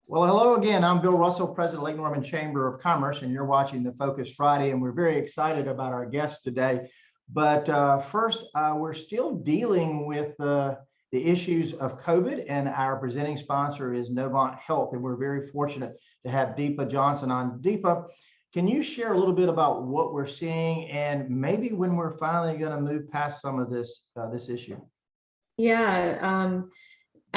Well, hello again. I'm Bill Russell, President of Lake Norman Chamber of Commerce, and you're watching the Focus Friday, and we're very excited about our guest today. But first, we're still dealing with the issues of COVID, and our presenting sponsor is Novant Health, and we're very fortunate to have Deepa Johnson on. Deepa, can you share a little bit about what we're seeing and maybe when we're finally going to move past some of this issue? Yeah,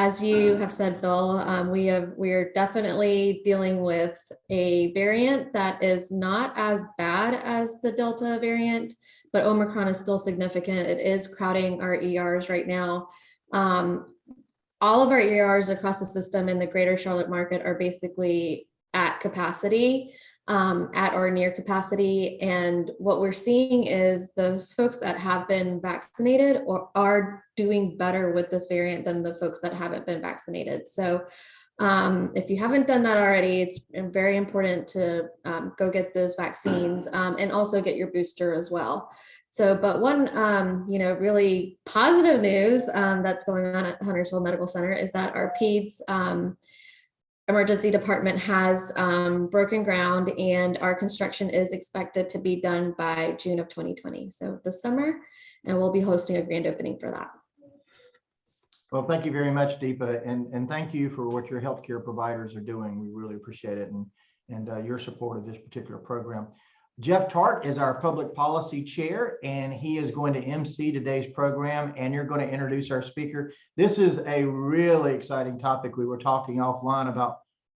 as you have said, Bill, we are definitely dealing with a variant that is not as bad as the Delta variant, but Omicron is still significant. It is crowding our ERs right now. All of our ERs across the system in the greater Charlotte market are basically at capacity, at or near capacity. And what we're seeing is those folks that have been vaccinated or are doing better with this variant than the folks that haven't been vaccinated. So if you haven't done that already, it's very important to go get those vaccines and also get your booster as well. So, but one, really positive news that's going on at Huntersville Medical Center is that our PEDS emergency department has broken ground, and our construction is expected to be done by June of 2020. So this summer, and we'll be hosting a grand opening for that. Well, thank you very much, Deepa, and thank you for what your healthcare providers are doing. We really appreciate it, and your support of this particular program. Jeff Tarte is our public policy chair, and he is going to MC today's program, and you're going to introduce our speaker. This is a really exciting topic. We were talking offline about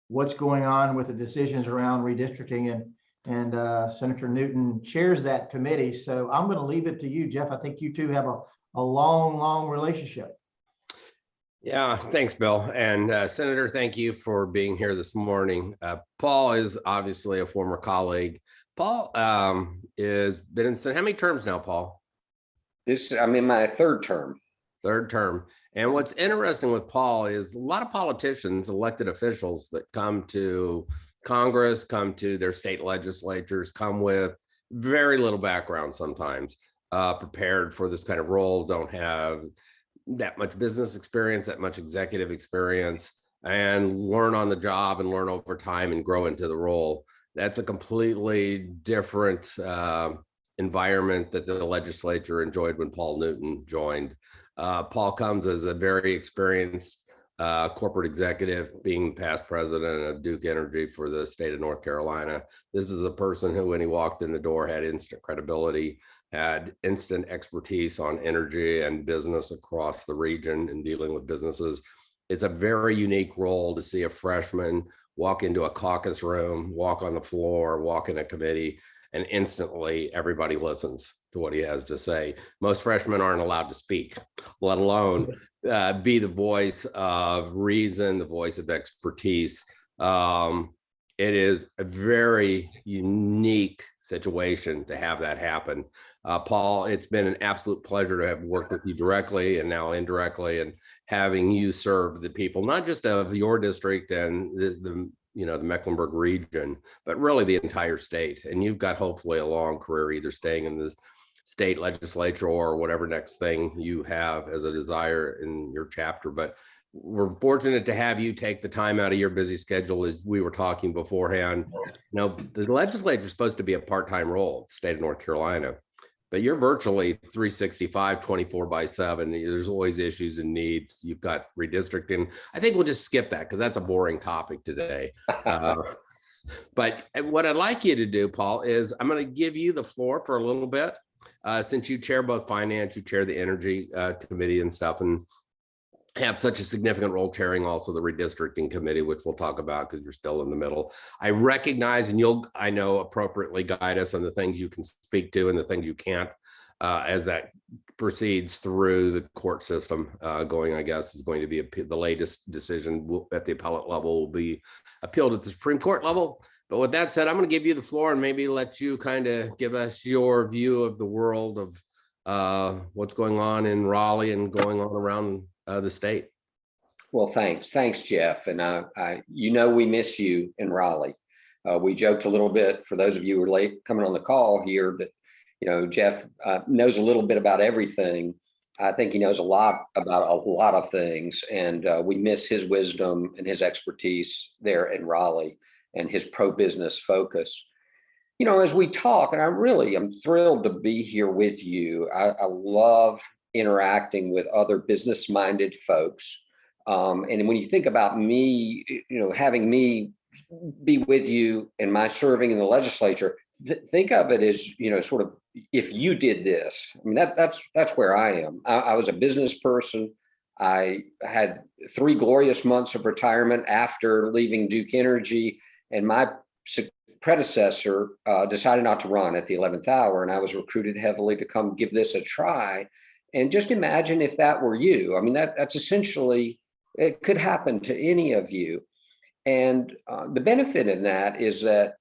what's going on with the decisions around redistricting, and Senator Newton chairs that committee. So I'm going to leave it to you, Jeff. I think you two have a long relationship. Yeah, thanks, Bill. And Senator, thank you for being here this morning. Paul is obviously a former colleague. Paul is been in how many terms now, Paul? I'm in my third term. Third term. And what's interesting with Paul is a lot of politicians, elected officials that come to Congress, come to their state legislatures, come with very little background sometimes, prepared for this kind of role, don't have that much business experience, that much executive experience, and learn on the job and learn over time and grow into the role. That's a completely different environment that the legislature enjoyed when Paul Newton joined. Paul comes as a very experienced corporate executive, being past president of Duke Energy for the state of North Carolina. This is a person who, when he walked in the door, had instant credibility, had instant expertise on energy and business across the region and dealing with businesses. It's a very unique role to see a freshman walk into a caucus room, walk on the floor, walk in a committee, and instantly everybody listens to what he has to say. Most freshmen aren't allowed to speak, let alone be the voice of reason, the voice of expertise. It is a very unique situation to have that happen. Paul, it's been an absolute pleasure to have worked with you directly and now indirectly, and having you serve the people, not just of your district and the Mecklenburg region, but really the entire state. And you've got hopefully a long career either staying in the state legislature or whatever next thing you have as a desire in your chapter. But we're fortunate to have you take the time out of your busy schedule, as we were talking beforehand. The legislature is supposed to be a part-time role in the state of North Carolina, but you're virtually 365, 24/7. There's always issues and needs. You've got redistricting. I think we'll just skip that because that's a boring topic today. But what I'd like you to do, Paul, is I'm going to give you the floor for a little bit. Since you chair both finance, you chair the energy committee and stuff, and have such a significant role chairing also the redistricting committee, which we'll talk about because you're still in the middle. I recognize, and you'll, I know, appropriately guide us on the things you can speak to and the things you can't, as that proceeds through the court system. I guess, is going to be the latest decision at the appellate level will be appealed at the Supreme Court level. But with that said, I'm going to give you the floor and maybe let you kind of give us your view of the world of what's going on in Raleigh and going on around the state. Well, thanks, Jeff. And we miss you in Raleigh. We joked a little bit, for those of you who are late coming on the call here, that Jeff knows a little bit about everything, I think he knows a lot about a lot of things, and we miss his wisdom and his expertise there in Raleigh and his pro-business focus. You know, as we talk, and I'm thrilled to be here with you. I love interacting with other business-minded folks. And when you think about me, you know, having me be with you and my serving in the legislature, think of it as, you know, sort of, if you did this. I mean, that's where I am. I was a business person. I had 3 glorious months of retirement after leaving Duke Energy, and my predecessor decided not to run at the 11th hour, and I was recruited heavily to come give this a try. And just imagine if that were you. I mean, that's essentially, it could happen to any of you. And the benefit in that is that,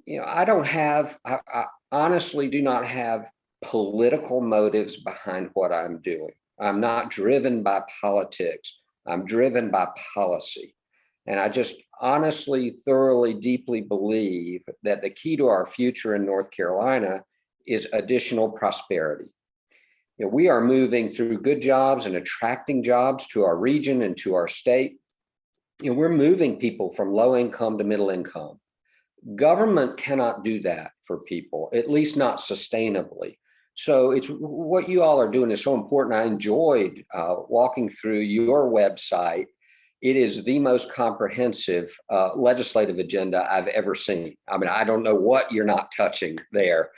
you know, I honestly do not have political motives behind what I'm doing. I'm not driven by politics. I'm driven by policy. And I just honestly, thoroughly, deeply believe that the key to our future in North Carolina is additional prosperity. You know, we are moving through good jobs and attracting jobs to our region and to our state. You know, we're moving people from low income to middle income. Government cannot do that for people, at least not sustainably. So it's what you all are doing is so important. I enjoyed walking through your website. It is the most comprehensive legislative agenda I've ever seen. I mean, I don't know what you're not touching there.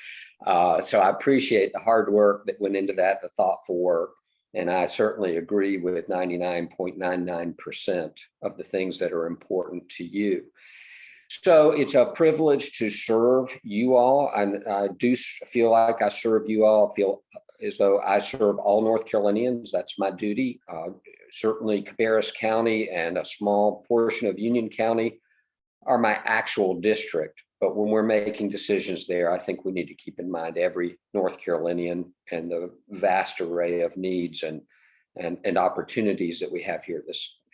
So I appreciate the hard work that went into that, the thoughtful work. And I certainly agree with 99.99% of the things that are important to you. So it's a privilege to serve you all. I do feel like I serve you all. I feel as though I serve all North Carolinians. That's my duty. Certainly Cabarrus County and a small portion of Union County are my actual district. But when we're making decisions there, I think we need to keep in mind every North Carolinian and the vast array of needs and opportunities that we have here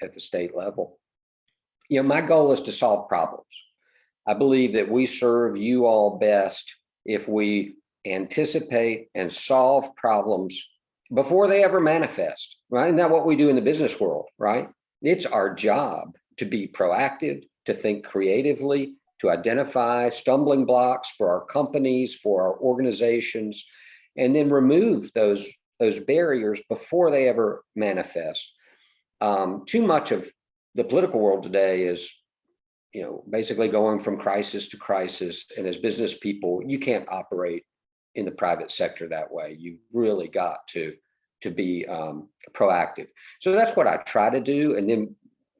at the state level. You know, my goal is to solve problems. I believe that we serve you all best if we anticipate and solve problems before they ever manifest, right? Isn't that what we do in the business world, right? It's our job to be proactive, to think creatively, to identify stumbling blocks for our companies, for our organizations, and then remove those barriers before they ever manifest. Too much of the political world today is, you know, basically going from crisis to crisis. And as business people, you can't operate in the private sector that way. You've really got to be proactive. So that's what I try to do. And then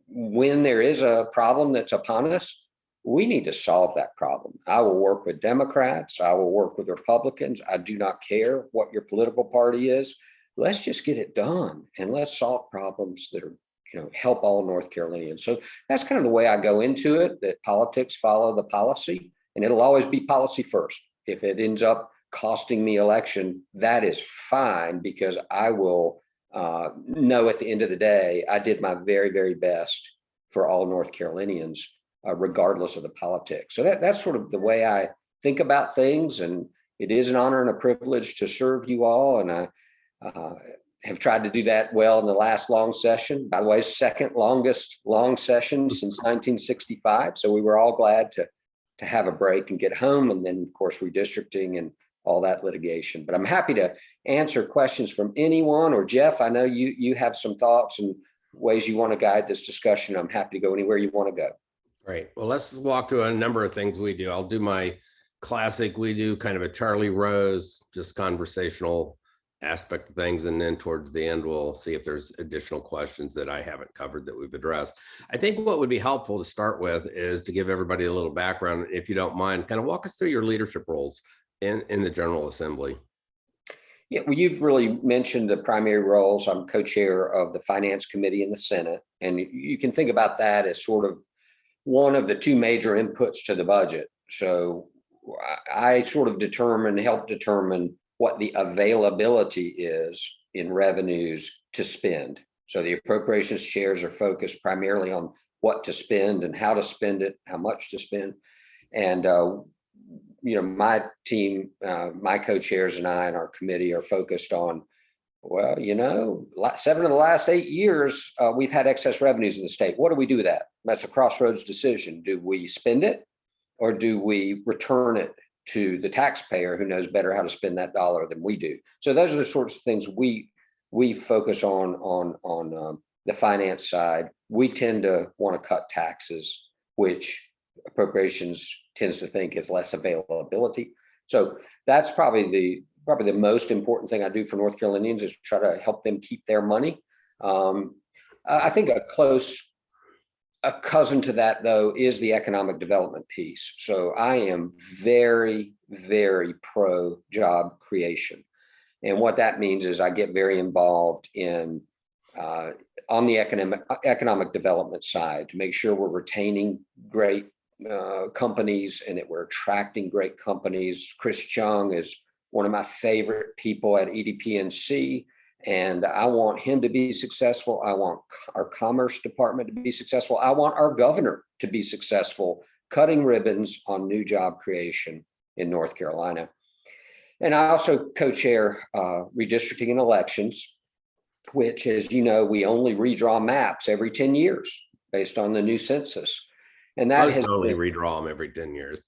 when there is a problem that's upon us, we need to solve that problem. I will work with Democrats. I will work with Republicans. I do not care what your political party is. Let's just get it done and let's solve problems that are, you know, help all North Carolinians. So that's kind of the way I go into it, that politics follow the policy, and it'll always be policy first. If it ends up costing me election, that is fine, because I will know at the end of the day, I did my very, very best for all North Carolinians, regardless of the politics. So that's sort of the way I think about things. And it is an honor and a privilege to serve you all. And I have tried to do that well in the last long session. By the way, second longest long session since 1965. So we were all glad to have a break and get home. And then, of course, redistricting and all that litigation. But I'm happy to answer questions from anyone. Or Jeff, I know you have some thoughts and ways you want to guide this discussion. I'm happy to go anywhere you want to go. Great. Well, let's walk through a number of things we do. I'll do my classic. We do kind of a Charlie Rose, just conversational aspect of things. And then towards the end, we'll see if there's additional questions that I haven't covered that we've addressed. I think what would be helpful to start with is to give everybody a little background, if you don't mind, kind of walk us through your leadership roles in the General Assembly. Yeah, well, you've really mentioned the primary roles. I'm co-chair of the Finance Committee in the Senate. And you can think about that as sort of one of the two major inputs to the budget. So I sort of help determine what the availability is in revenues to spend. So the appropriations chairs are focused primarily on what to spend and how to spend it, how much to spend. And, you know, my team, my co-chairs and I and our committee are focused on Well, 7 of the last 8 years, we've had excess revenues in the state. What do we do with that? That's a crossroads decision. Do we spend it or do we return it to the taxpayer who knows better how to spend that dollar than we do? So those are the sorts of things we focus on the finance side. We tend to want to cut taxes, which appropriations tends to think is less availability. So that's probably the most important thing I do for North Carolinians is try to help them keep their money. I think a cousin to that, though, is the economic development piece. So I am very, very pro job creation. And what that means is I get very involved in on the economic development side to make sure we're retaining great companies and that we're attracting great companies. Chris Chung is one of my favorite people at EDPNC, and I want him to be successful. I want our Commerce Department to be successful. I want our governor to be successful, cutting ribbons on new job creation in North Carolina. And I also co-chair redistricting and elections, which, as you know, we only redraw maps every 10 years based on the new census. And that has only redraw them every 10 years.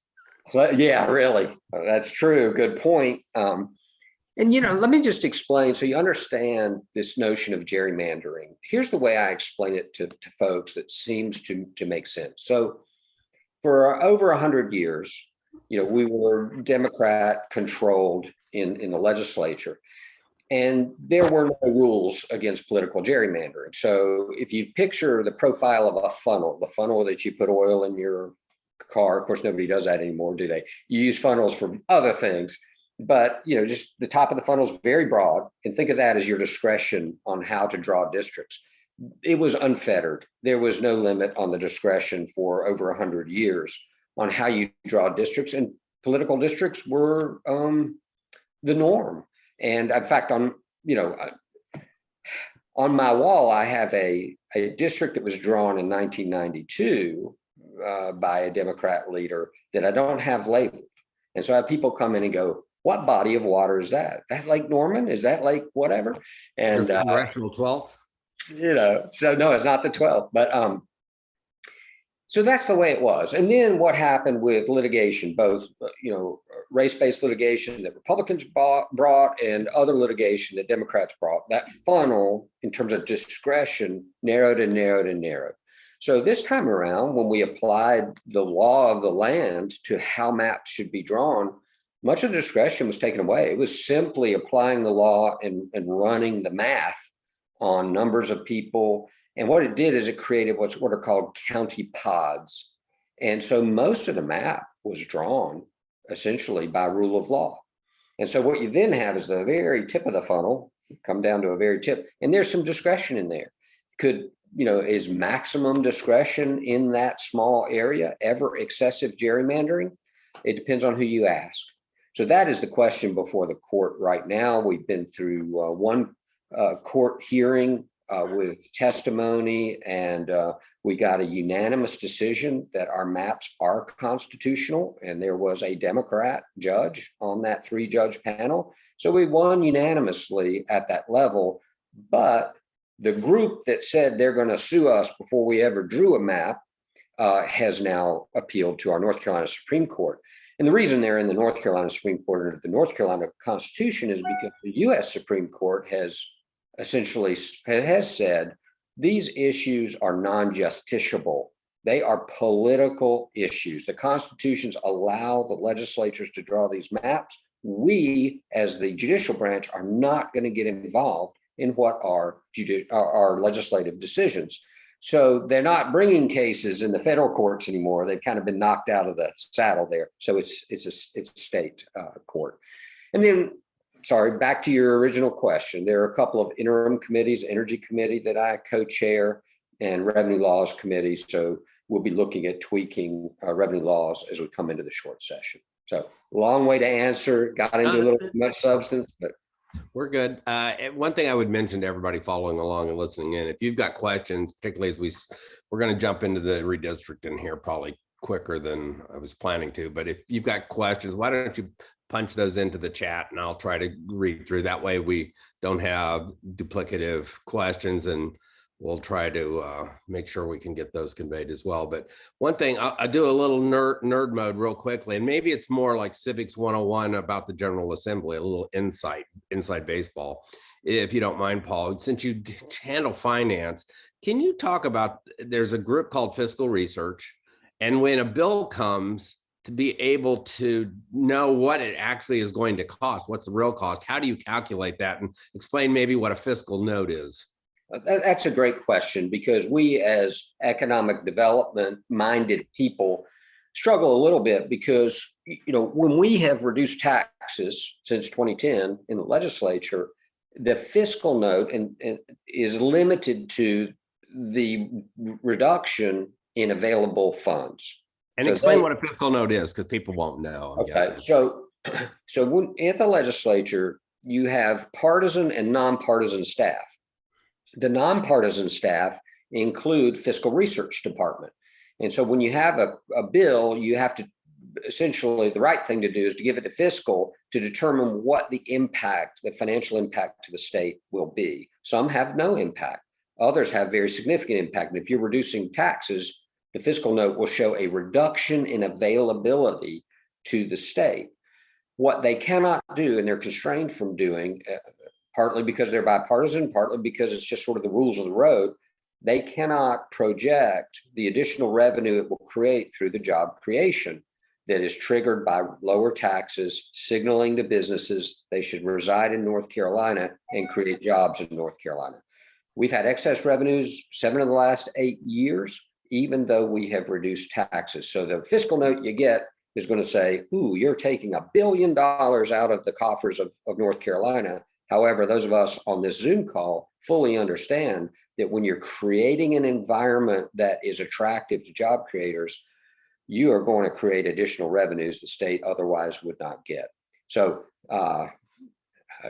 Well, yeah, really. That's true. Good point. And, let me just explain so you understand this notion of gerrymandering. Here's the way I explain it to folks that seems to make sense. So for over 100 years, we were Democrat controlled in the legislature. And there were no rules against political gerrymandering. So if you picture the profile of a funnel, the funnel that you put oil in your car, of course, nobody does that anymore, do they? You use funnels for other things, but just the top of the funnel is very broad, and think of that as your discretion on how to draw districts. It was unfettered. There was no limit on the discretion for over 100 years on how you draw districts, and political districts were the norm. And in fact, on my wall, I have a district that was drawn in 1992 by a Democrat leader that I don't have labeled. And so I have people come in and go, what body of water is that? That Lake Norman? Is that Lake whatever? And Congressional 12th? So no, it's not the 12th, but so that's the way it was. And then what happened with litigation, both, race-based litigation that Republicans brought and other litigation that Democrats brought, that funnel in terms of discretion narrowed and narrowed and narrowed. So this time around, when we applied the law of the land to how maps should be drawn, much of the discretion was taken away. It was simply applying the law and running the math on numbers of people. And what it did is it created what are called county pods. And so most of the map was drawn essentially by rule of law. And so what you then have is the very tip of the funnel, come down to a very tip, and there's some discretion in there. Is maximum discretion in that small area ever excessive gerrymandering? It depends on who you ask. So that is the question before the court right now. We've been through one court hearing with testimony, and we got a unanimous decision that our maps are constitutional, and there was a Democrat judge on that 3-judge panel. So we won unanimously at that level, but the group that said they're going to sue us before we ever drew a map has now appealed to our North Carolina Supreme Court. And the reason they're in the North Carolina Supreme Court under the North Carolina Constitution is because the U.S. Supreme Court has essentially said these issues are non-justiciable. They are political issues. The constitutions allow the legislatures to draw these maps. We, as the judicial branch, are not going to get involved in what are our legislative decisions. So they're not bringing cases in the federal courts anymore. They've kind of been knocked out of the saddle there. So it's a state court. And then, sorry, back to your original question. There are a couple of interim committees, Energy Committee that I co-chair, and Revenue Laws Committee. So we'll be looking at tweaking revenue laws as we come into the short session. So long way to answer, got into a little too much substance, but we're good. One thing I would mention to everybody following along and listening in, if you've got questions, particularly as we're going to jump into the redistricting here probably quicker than I was planning to, but if you've got questions, why don't you punch those into the chat and I'll try to read through. That way we don't have duplicative questions, and we'll try to make sure we can get those conveyed as well. But one thing, I'll do a little nerd mode real quickly, and maybe it's more like Civics 101 about the General Assembly, a little inside baseball, if you don't mind, Paul. Since you handle finance, can you talk about, there's a group called Fiscal Research, and when a bill comes, to be able to know what it actually is going to cost, what's the real cost, how do you calculate that, and explain maybe what a fiscal note is? That's a great question, because we as economic development minded people struggle a little bit, because, you know, when we have reduced taxes since 2010 in the legislature, the fiscal note is limited to the reduction in available funds. And so explain what a fiscal note is, because people won't know. I'm okay, guessing. so when, at the legislature, you have partisan and nonpartisan staff. The nonpartisan staff include fiscal research department. And so when you have a bill, you have to, essentially the right thing to do is to give it to fiscal to determine what the impact, the financial impact to the state will be. Some have no impact. Others have very significant impact. And if you're reducing taxes, the fiscal note will show a reduction in availability to the state. What they cannot do, and they're constrained from doing, partly because they're bipartisan, partly because it's just sort of the rules of the road, they cannot project the additional revenue it will create through the job creation that is triggered by lower taxes, signaling to businesses they should reside in North Carolina and create jobs in North Carolina. We've had excess revenues 7 of the last 8 years, even though we have reduced taxes. So the fiscal note you get is going to say, ooh, you're taking $1 billion out of the coffers of North Carolina. However, those of us on this Zoom call fully understand that when you're creating an environment that is attractive to job creators, you are going to create additional revenues the state otherwise would not get. So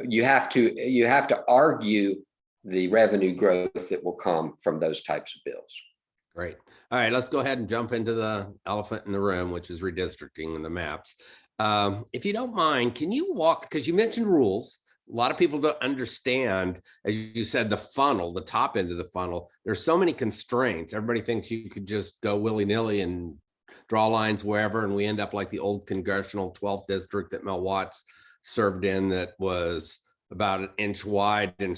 you have to argue the revenue growth that will come from those types of bills. Great. All right, let's go ahead and jump into the elephant in the room, which is redistricting and the maps. If you don't mind, can you walk, because you mentioned rules. A lot of people don't understand, as you said, the funnel, the top end of the funnel. There's so many constraints. Everybody thinks you could just go willy-nilly and draw lines wherever, and we end up like the old congressional 12th district that Mel Watts served in, that was about 1 inch wide and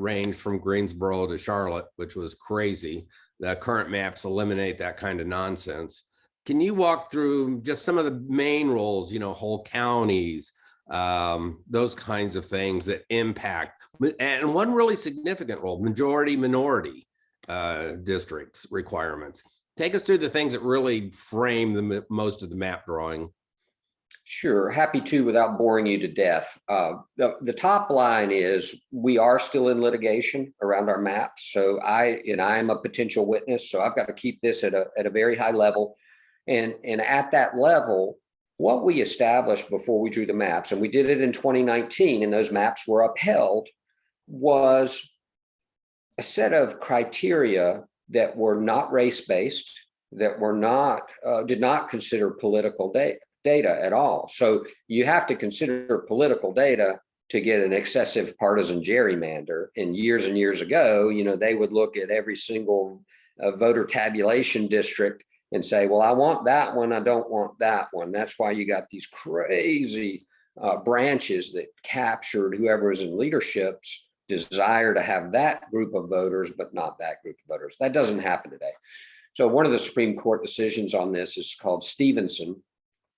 ranged from Greensboro to Charlotte, which was crazy. The current maps eliminate that kind of nonsense. Can you walk through just some of the main roles, you know, whole counties, those kinds of things that impact, and one really significant role, majority minority districts requirements. Take us through the things that really frame the most of the map drawing. Sure, happy to, without boring you to death. The top line is we are still in litigation around our maps. So I am a potential witness, so I've got to keep this at a very high level. And at that level, what we established before we drew the maps, and we did it in 2019, and those maps were upheld, was a set of criteria that were not race-based, that were not, did not consider political data at all. So you have to consider political data to get an excessive partisan gerrymander. And years ago, you know, they would look at every single voter tabulation district and say, well, I want that one, I don't want that one. That's why you got these crazy branches that captured whoever is in leadership's desire to have that group of voters, but not that group of voters. That doesn't happen today. So one of the Supreme Court decisions on this is called Stevenson.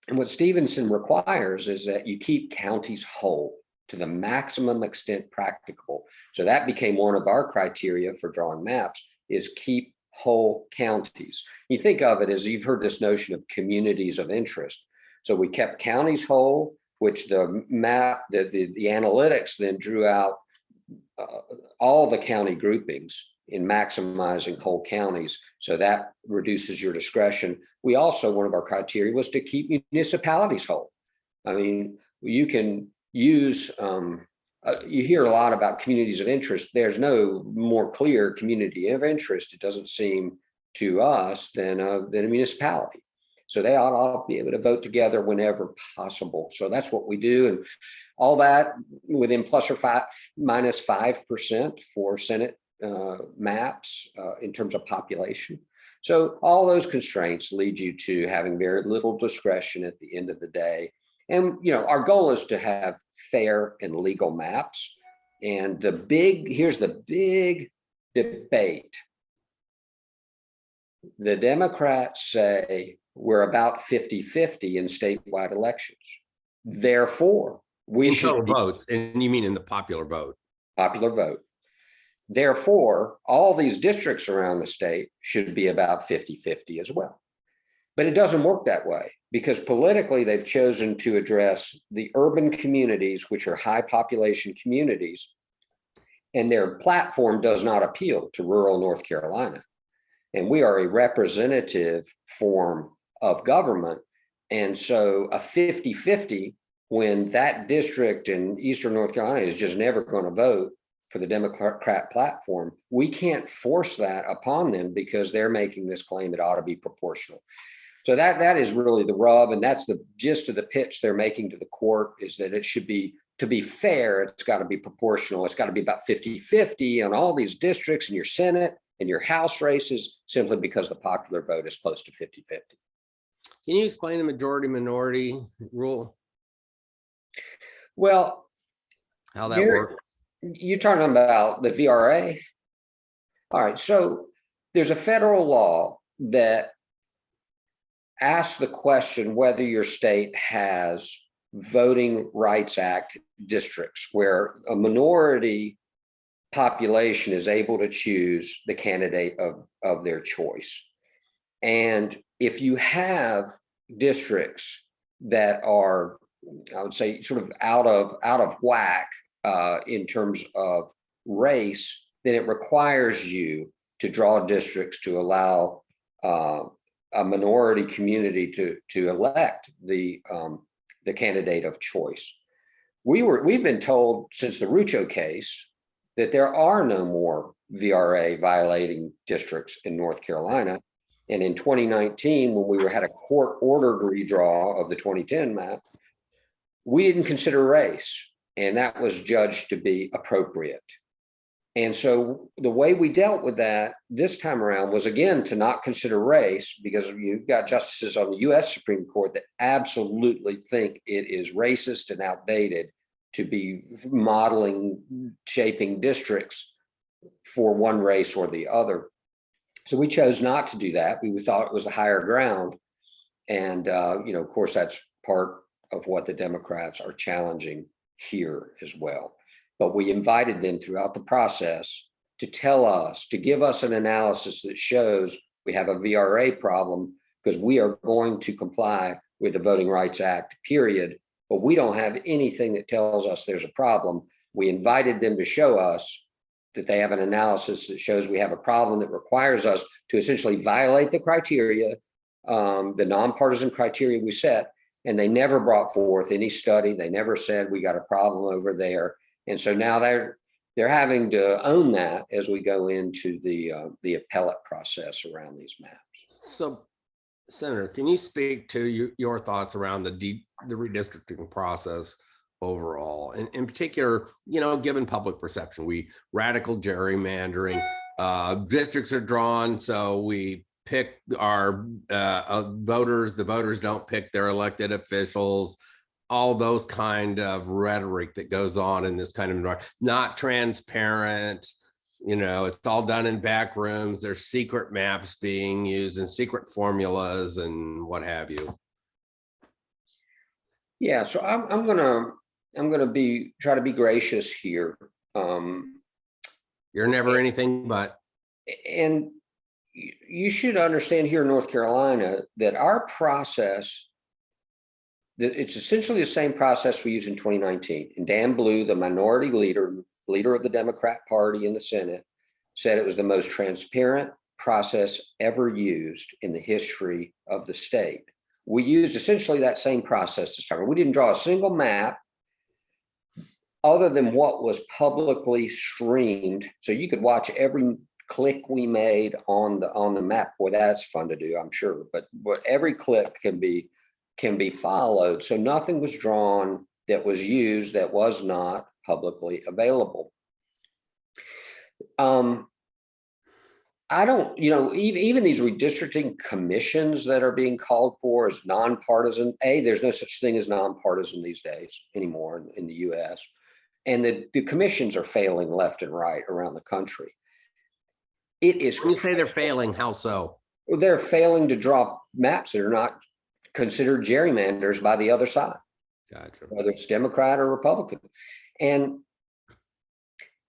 And what Stevenson requires is that you keep counties whole to the maximum extent practicable. So that became one of our criteria for drawing maps, is keep whole counties. You think of it as, you've heard this notion of communities of interest. So we kept counties whole, which the map, the analytics then drew out all the county groupings in maximizing whole counties. So that reduces your discretion. We also, one of our criteria was to keep municipalities whole. I mean, you can use, you hear a lot about communities of interest. There's no more clear community of interest, it doesn't seem to us, than a municipality. So they ought to all be able to vote together whenever possible. So that's what we do. And all that within plus or minus 5% for Senate maps in terms of population. So all those constraints lead you to having very little discretion at the end of the day. And, you know, our goal is to have fair and legal maps. And here's the big debate. The Democrats say we're about 50-50 in statewide elections. Therefore, we should total votes, and you mean in the popular vote? Popular vote. Therefore, all these districts around the state should be about 50-50 as well. But it doesn't work that way because politically they've chosen to address the urban communities, which are high population communities, and their platform does not appeal to rural North Carolina. And we are a representative form of government. And so a 50-50, when that district in Eastern North Carolina is just never going to vote for the Democrat platform, we can't force that upon them because they're making this claim it ought to be proportional. So that is really the rub. And that's the gist of the pitch they're making to the court, is that it should be, to be fair, it's got to be proportional. It's got to be about 50-50 on all these districts in your Senate and your House races, simply because the popular vote is close to 50-50. Can you explain the majority minority rule? Well, how that works? You're talking about the VRA? All right, so there's a federal law that asks the question whether your state has Voting Rights Act districts where a minority population is able to choose the candidate of their choice. And if you have districts that are, I would say, sort of out of whack in terms of race, then it requires you to draw districts to allow a minority community to elect the candidate of choice. We've been told since the Rucho case that there are no more VRA violating districts in North Carolina. And in 2019, when we had a court-ordered redraw of the 2010 map, we didn't consider race, and that was judged to be appropriate. And so the way we dealt with that this time around was, again, to not consider race, because you've got justices on the US Supreme Court that absolutely think it is racist and outdated to be modeling, shaping districts for one race or the other. So we chose not to do that. We thought it was a higher ground. And, of course, that's part of what the Democrats are challenging here as well. But we invited them throughout the process to tell us, to give us an analysis that shows we have a VRA problem, because we are going to comply with the Voting Rights Act, period. But we don't have anything that tells us there's a problem. We invited them to show us that they have an analysis that shows we have a problem that requires us to essentially violate the criteria, the nonpartisan criteria we set. And they never brought forth any study. They never said we got a problem over there. And so now they're having to own that as we go into the appellate process around these maps. So, Senator, can you speak to your thoughts around the redistricting process overall? And in particular, given public perception, radical gerrymandering, districts are drawn, so we pick our voters, the voters don't pick their elected officials, all those kind of rhetoric that goes on in this kind of not transparent, it's all done in back rooms. There's secret maps being used and secret formulas and what have you. Yeah, so I'm gonna try to be gracious here. You're never anything but. And you should understand here in North Carolina that our process, that it's essentially the same process we used in 2019. And Dan Blue, the minority leader of the Democrat Party in the Senate, said it was the most transparent process ever used in the history of the state. We used essentially that same process this time. We didn't draw a single map other than what was publicly streamed. So you could watch every click we made on the map, boy, that's fun to do, I'm sure. But every click can be followed. So nothing was drawn that was used that was not publicly available. I don't, even these redistricting commissions that are being called for as nonpartisan. There's no such thing as nonpartisan these days anymore in the US. And the commissions are failing left and right around the country. It is. When you say they're failing, how so? They're failing to draw maps that are not considered gerrymanders by the other side. Gotcha. Whether it's Democrat or Republican. And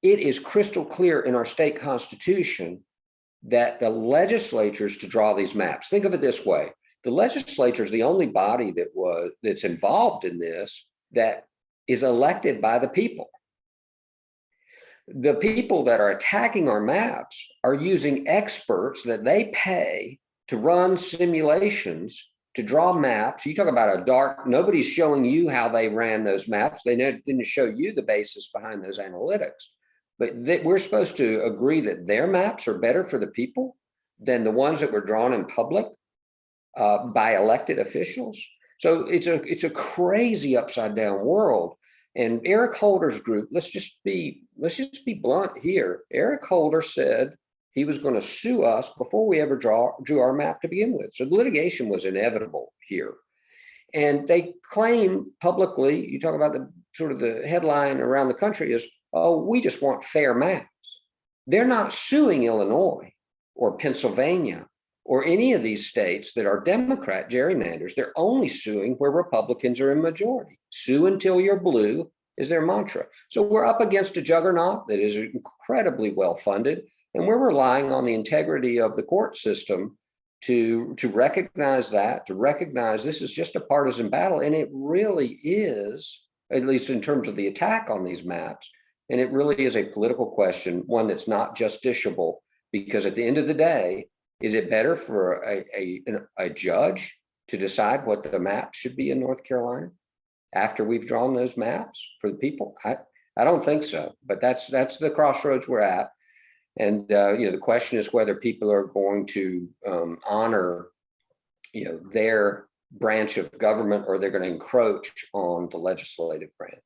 it is crystal clear in our state constitution that the legislatures to draw these maps. Think of it this way. The legislature is the only body that's involved in this that is elected by the people. The people that are attacking our maps are using experts that they pay to run simulations to draw maps. You talk about a dark, nobody's showing you how they ran those maps. They didn't show you the basis behind those analytics. But we're supposed to agree that their maps are better for the people than the ones that were drawn in public by elected officials. So it's a crazy upside down world. And Eric Holder's group, let's just be blunt here. Eric Holder said he was going to sue us before we ever drew our map to begin with. So the litigation was inevitable here. And they claim publicly, you talk about the sort of the headline around the country is, oh, we just want fair maps. They're not suing Illinois or Pennsylvania or any of these states that are Democrat gerrymanders. They're only suing where Republicans are in majority. Sue until you're blue is their mantra. So we're up against a juggernaut that is incredibly well funded, and we're relying on the integrity of the court system to recognize that, to recognize this is just a partisan battle, and it really is, at least in terms of the attack on these maps. And it really is a political question, one that's not justiciable, because at the end of the day, is it better for a judge to decide what the map should be in North Carolina after we've drawn those maps for the people? I don't think so, but that's the crossroads we're at. And the question is whether people are going to honor their branch of government, or they're going to encroach on the legislative branch.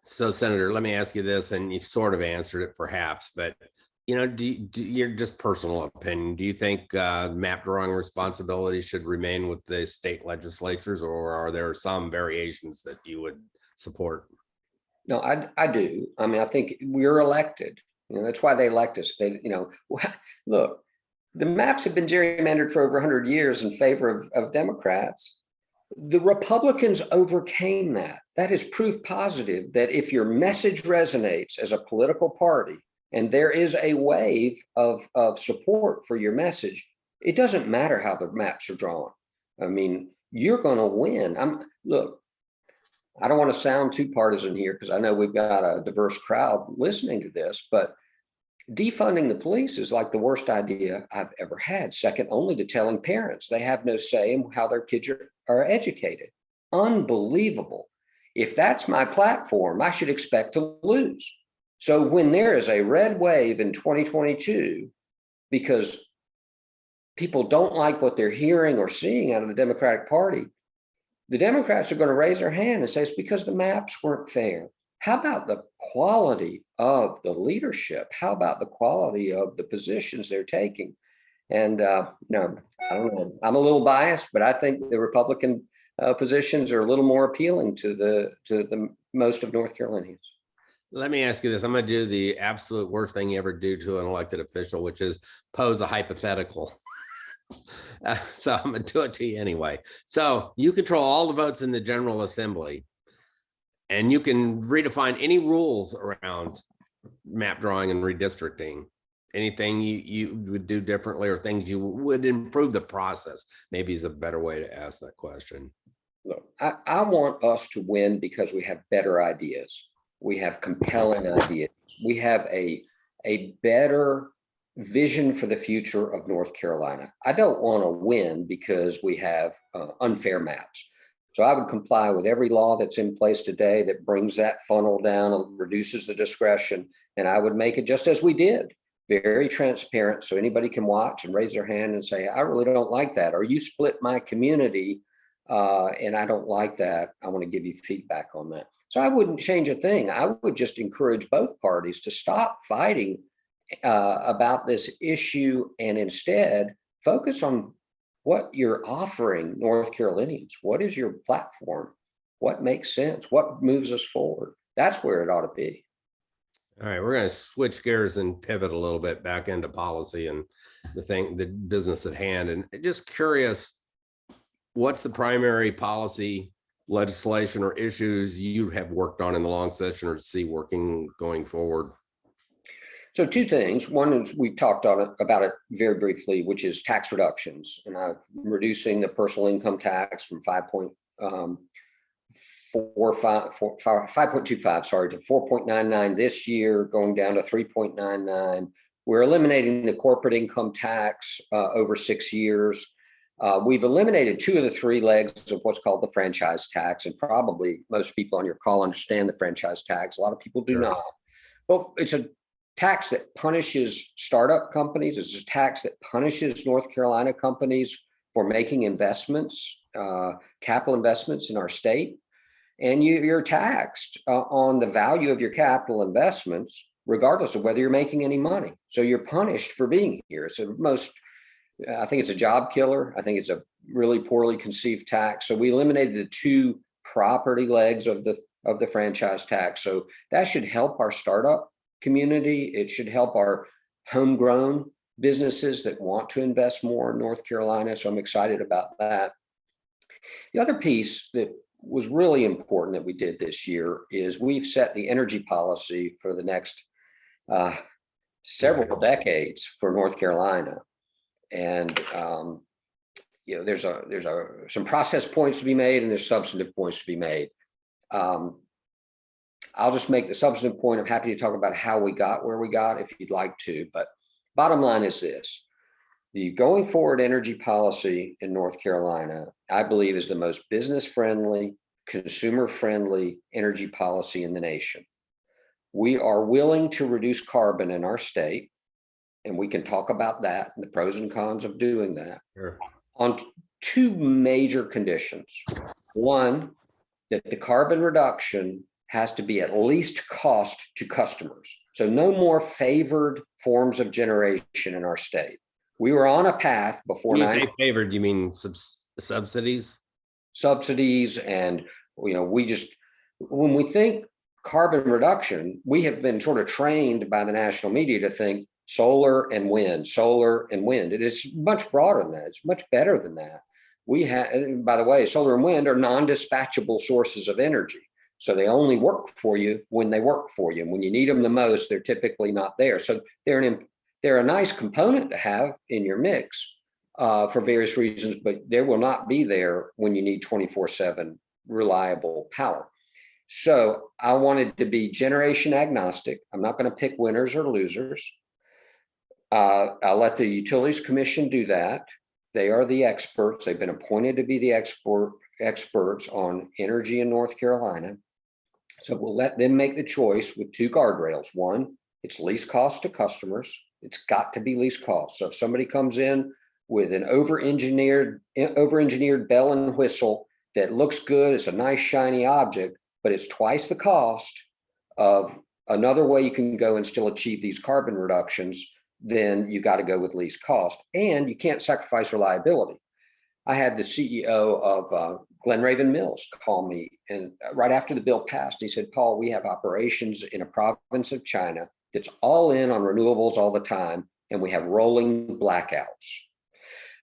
So, Senator, let me ask you this, and you've sort of answered it perhaps, but do your just personal opinion, do you think map drawing responsibilities should remain with the state legislatures, or are there some variations that you would support? No, I do. I mean, I think we're elected. That's why they elect us. Look, the maps have been gerrymandered for over 100 years in favor of Democrats. The Republicans overcame that. That is proof positive that if your message resonates as a political party, and there is a wave of support for your message, it doesn't matter how the maps are drawn. I mean, you're going to win. Look, I don't want to sound too partisan here because I know we've got a diverse crowd listening to this, but defunding the police is like the worst idea I've ever had, second only to telling parents they have no say in how their kids are educated. Unbelievable. If that's my platform, I should expect to lose. So when there is a red wave in 2022, because people don't like what they're hearing or seeing out of the Democratic Party, the Democrats are going to raise their hand and say it's because the maps weren't fair. How about the quality of the leadership? How about the quality of the positions they're taking? And no, I don't know. I'm a little biased, but I think the Republican positions are a little more appealing to the most of North Carolinians. Let me ask you this. I'm going to do the absolute worst thing you ever do to an elected official, which is pose a hypothetical. So I'm going to do it to you anyway. So you control all the votes in the General Assembly, and you can redefine any rules around map drawing and redistricting. Anything you would do differently, or things you would improve the process, maybe is a better way to ask that question. Look, I want us to win because we have better ideas. We have compelling ideas. We have a better vision for the future of North Carolina. I don't want to win because we have unfair maps. So I would comply with every law that's in place today that brings that funnel down, reduces the discretion, and I would make it just as we did very transparent, so anybody can watch and raise their hand and say, I really don't like that, or you split my community and I don't like that. I want to give you feedback on that. So I wouldn't change a thing. I would just encourage both parties to stop fighting about this issue and instead focus on what you're offering North Carolinians. What is your platform? What makes sense? What moves us forward? That's where it ought to be. All right, we're going to switch gears and pivot a little bit back into policy and the business at hand. And just curious, what's the primary policy legislation or issues you have worked on in the long session or see working going forward? So two things. One is we talked about it very briefly, which is tax reductions. And I'm reducing the personal income tax from 5.25 to 4.99 this year, going down to 3.99. We're eliminating the corporate income tax over 6 years. We've eliminated 2 of the 3 legs of what's called the franchise tax, and probably most people on your call understand the franchise tax. A lot of people do not. Well, it's a tax that punishes startup companies. It's a tax that punishes North Carolina companies for making investments, capital investments in our state. And you're taxed on the value of your capital investments, regardless of whether you're making any money. So you're punished for being here. It's I think it's a job killer. I think it's a really poorly conceived tax. So we eliminated the 2 property legs of the franchise tax. So that should help our startup community. It should help our homegrown businesses that want to invest more in North Carolina. So I'm excited about that. The other piece that was really important that we did this year is we've set the energy policy for the next several decades for North Carolina. And there's some process points to be made and there's substantive points to be made. I'll just make the substantive point. I'm happy to talk about how we got where we got if you'd like to, but bottom line is this. The going forward energy policy in North Carolina, I believe, is the most business-friendly, consumer-friendly energy policy in the nation. We are willing to reduce carbon in our state, and we can talk about that and the pros and cons of doing that. Sure. On 2 major conditions. One, that the carbon reduction has to be at least cost to customers. So no more favored forms of generation in our state. We were on a path before. When you say favored, you mean subsidies? Subsidies, and when we think carbon reduction, we have been sort of trained by the national media to think solar and wind. It is much broader than that. It's much better than that. We have, by the way, solar and wind are non-dispatchable sources of energy. So they only work for you when they work for you. And when you need them the most, they're typically not there. So they're a nice component to have in your mix for various reasons, but they will not be there when you need 24/7 reliable power. So I wanted to be generation agnostic. I'm not going to pick winners or losers. I'll let the Utilities Commission do that. They are the experts. They've been appointed to be the experts on energy in North Carolina. So we'll let them make the choice with 2 guardrails. One, it's least cost to customers. It's got to be least cost. So if somebody comes in with an over-engineered bell and whistle that looks good, it's a nice shiny object, but it's twice the cost of another way you can go and still achieve these carbon reductions, then you got to go with least cost. And you can't sacrifice reliability. I had the CEO of Glen Raven Mills call me, and right after the bill passed, he said, Paul, we have operations in a province of China that's all in on renewables all the time, and we have rolling blackouts.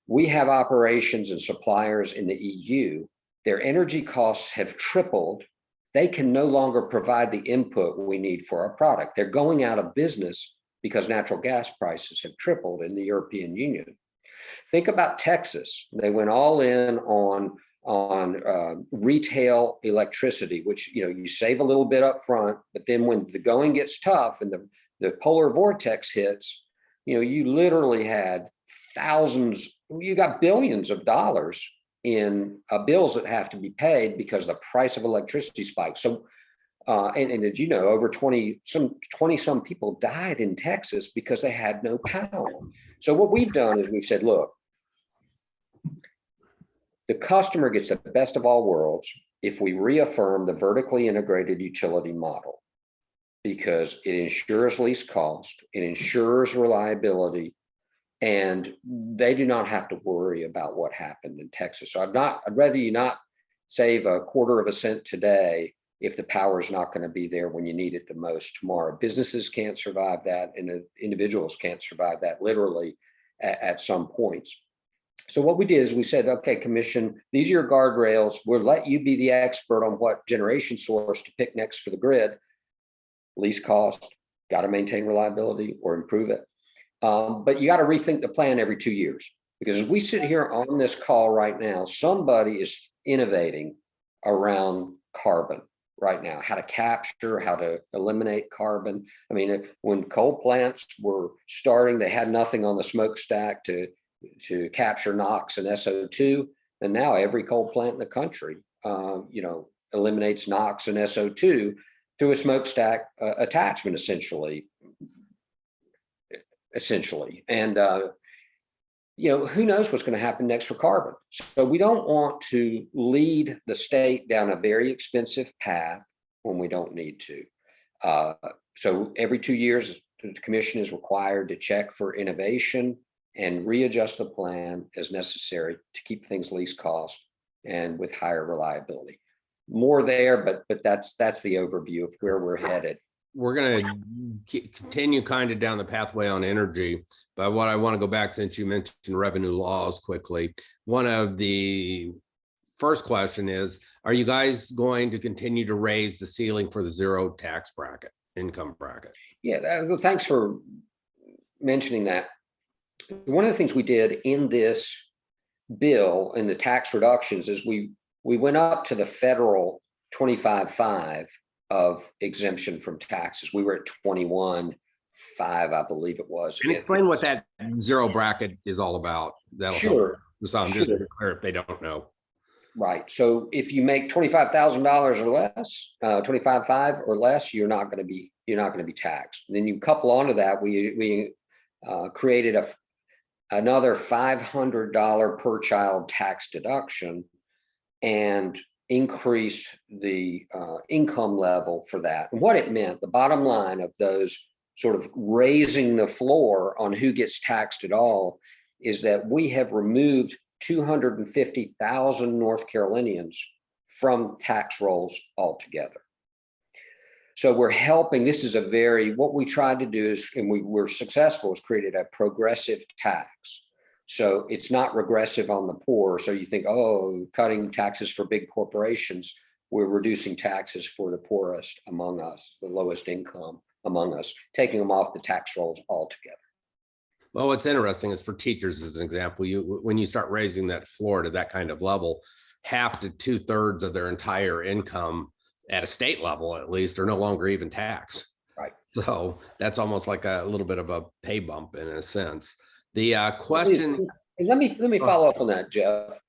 We have operations and suppliers in the EU. Their energy costs have tripled. They can no longer provide the input we need for our product. They're going out of business because natural gas prices have tripled in the European Union. Think about Texas. They went all in on retail electricity, which you save a little bit up front, but then when the going gets tough and the polar vortex hits, you literally had you got billions of dollars in bills that have to be paid because the price of electricity spikes. So And as you know, over 20 some people died in Texas because they had no power. So what we've done is we've said, look, the customer gets the best of all worlds if we reaffirm the vertically integrated utility model, because it ensures least cost, it ensures reliability, and they do not have to worry about what happened in Texas. So I'd rather you not save a quarter of a cent today if the power is not going to be there when you need it the most tomorrow. Businesses can't survive that, and individuals can't survive that literally at some points. So what we did is we said, okay, commission, these are your guardrails. We'll let you be the expert on what generation source to pick next for the grid. Least cost, got to maintain reliability or improve it. But you got to rethink the plan every 2 years, because as we sit here on this call right now, somebody is innovating around carbon right now, how to capture, how to eliminate carbon. I mean, when coal plants were starting, they had nothing on the smokestack to capture NOx and SO2. And now every coal plant in the country, eliminates NOx and SO2 through a smokestack attachment, essentially. And, who knows what's going to happen next for carbon. So we don't want to lead the state down a very expensive path when we don't need to. So every 2 years, the commission is required to check for innovation and readjust the plan as necessary to keep things least cost and with higher reliability. More there, but that's the overview of where we're headed. We're going to continue kind of down the pathway on energy, but what I want to go back, since you mentioned revenue laws quickly, one of the first question is, are you guys going to continue to raise the ceiling for the zero tax bracket, income bracket? Yeah, thanks for mentioning that. One of the things we did in this bill in the tax reductions is we went up to the federal 25.5 of exemption from taxes. We were at 21.5, I believe it was. And explain what that zero bracket is all about. That'll help some, just to be clear if they don't know. Right. So if you make $25,000 or less, 25.5 or less, you're not going to be taxed. And then you couple onto that, we created another $500 per child tax deduction and increased the income level for that. And what it meant, the bottom line of those sort of raising the floor on who gets taxed at all, is that we have removed 250,000 North Carolinians from tax rolls altogether. So we're helping. This is what we tried to do is, and we were successful, is created a progressive tax. So it's not regressive on the poor. So you think, oh, cutting taxes for big corporations, we're reducing taxes for the poorest among us, the lowest income among us, taking them off the tax rolls altogether. Well, what's interesting is for teachers, as an example, when you start raising that floor to that kind of level, half to 2/3 of their entire income at a state level, at least, are no longer even taxed. Right. So that's almost like a little bit of a pay bump in a sense. The question. Let me follow up on that, Jeff.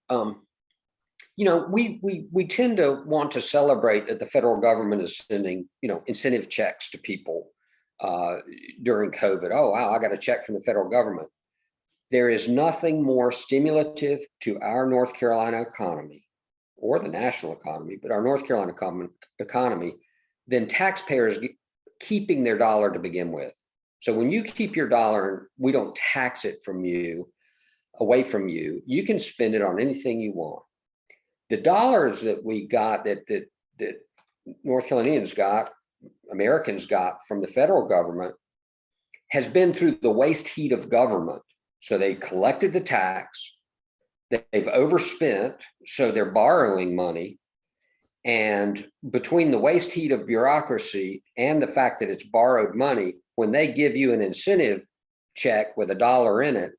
We tend to want to celebrate that the federal government is sending, incentive checks to people during COVID. Oh, wow, I got a check from the federal government. There is nothing more stimulative to our North Carolina economy or the national economy, but our North Carolina economy than taxpayers keeping their dollar to begin with. So when you keep your dollar, we don't tax it away from you, you can spend it on anything you want. The dollars that we got, that North Carolinians got, Americans got from the federal government, has been through the waste heat of government. So they collected the tax, they've overspent, so they're borrowing money. And between the waste heat of bureaucracy and the fact that it's borrowed money, when they give you an incentive check with $1 in it,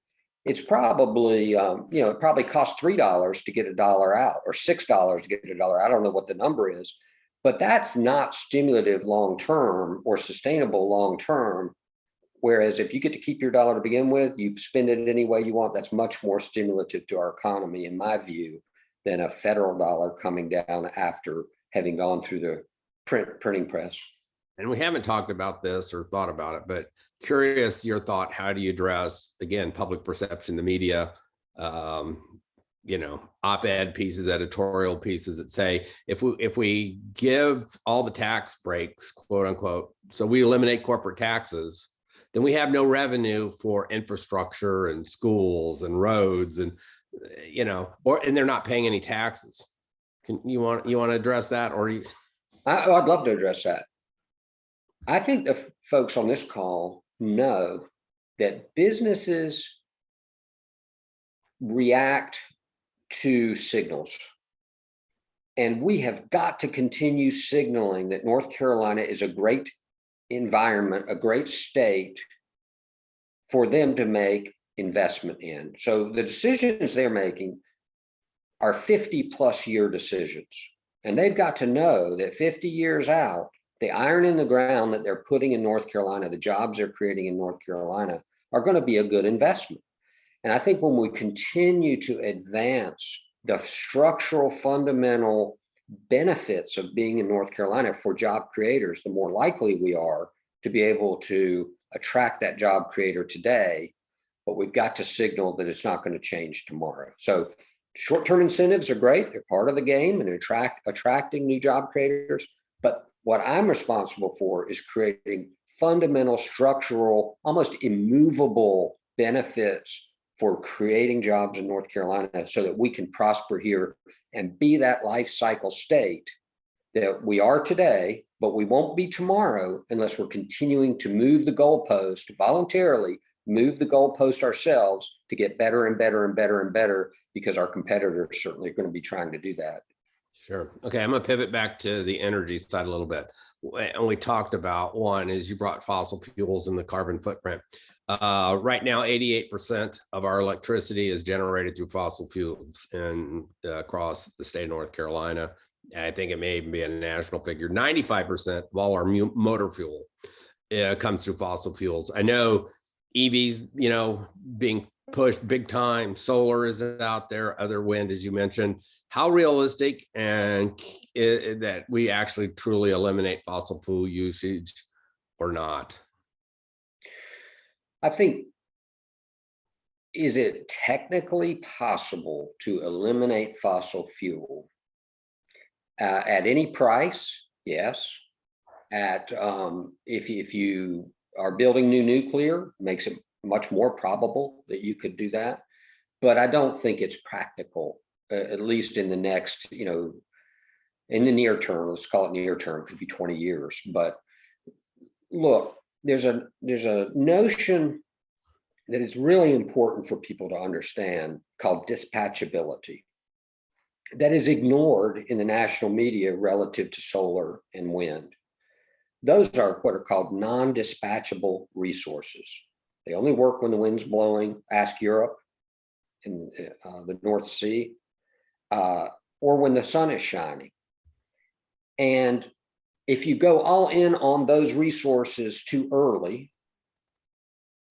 it's probably, it probably costs $3 to get $1 out, or $6 to get $1 out. I don't know what the number is, but that's not stimulative long-term or sustainable long-term. Whereas if you get to keep your dollar to begin with, you spend it any way you want. That's much more stimulative to our economy, in my view, than a federal dollar coming down after having gone through printing press. And we haven't talked about this or thought about it, but curious your thought, how do you address, again, public perception, the media, op-ed pieces, editorial pieces that say, if we give all the tax breaks, quote unquote, so we eliminate corporate taxes, then we have no revenue for infrastructure and schools and roads and, and they're not paying any taxes. You want to address that, or you? I'd love to address that. I think the folks on this call know that businesses react to signals. And we have got to continue signaling that North Carolina is a great environment, a great state for them to make investment in. So the decisions they're making are 50+ year decisions. And they've got to know that 50 years out, the iron in the ground that they're putting in North Carolina, the jobs they're creating in North Carolina are going to be a good investment. And I think when we continue to advance the structural fundamental benefits of being in North Carolina for job creators, the more likely we are to be able to attract that job creator today. But we've got to signal that it's not going to change tomorrow. So short-term incentives are great. They're part of the game and attracting new job creators. But what I'm responsible for is creating fundamental, structural, almost immovable benefits for creating jobs in North Carolina so that we can prosper here and be that life cycle state that we are today, but we won't be tomorrow unless we're continuing to move the goalpost, voluntarily move the goalpost ourselves to get better and better and better and better, because our competitors certainly are going to be trying to do that. Sure. Okay, I'm going to pivot back to the energy side a little bit. And we talked about, one is you brought fossil fuels and the carbon footprint. Right now, 88% of our electricity is generated through fossil fuels and across the state of North Carolina. I think it may even be a national figure. 95% of all our motor fuel comes through fossil fuels. I know EVs, being pushed big time. Solar is out there, other wind, as you mentioned. How realistic and that we actually truly eliminate fossil fuel usage or not? I think, is it technically possible to eliminate fossil fuel at any price? Yes. If you are building new nuclear, makes it much more probable that you could do that. But I don't think it's practical, at least in the next, in the near term. Let's call it near term, could be 20 years. But look, there's a notion that is really important for people to understand called dispatchability that is ignored in the national media relative to solar and wind. Those are what are called non-dispatchable resources. They only work when the wind's blowing. Ask Europe in the North Sea, or when the sun is shining. And if you go all in on those resources too early,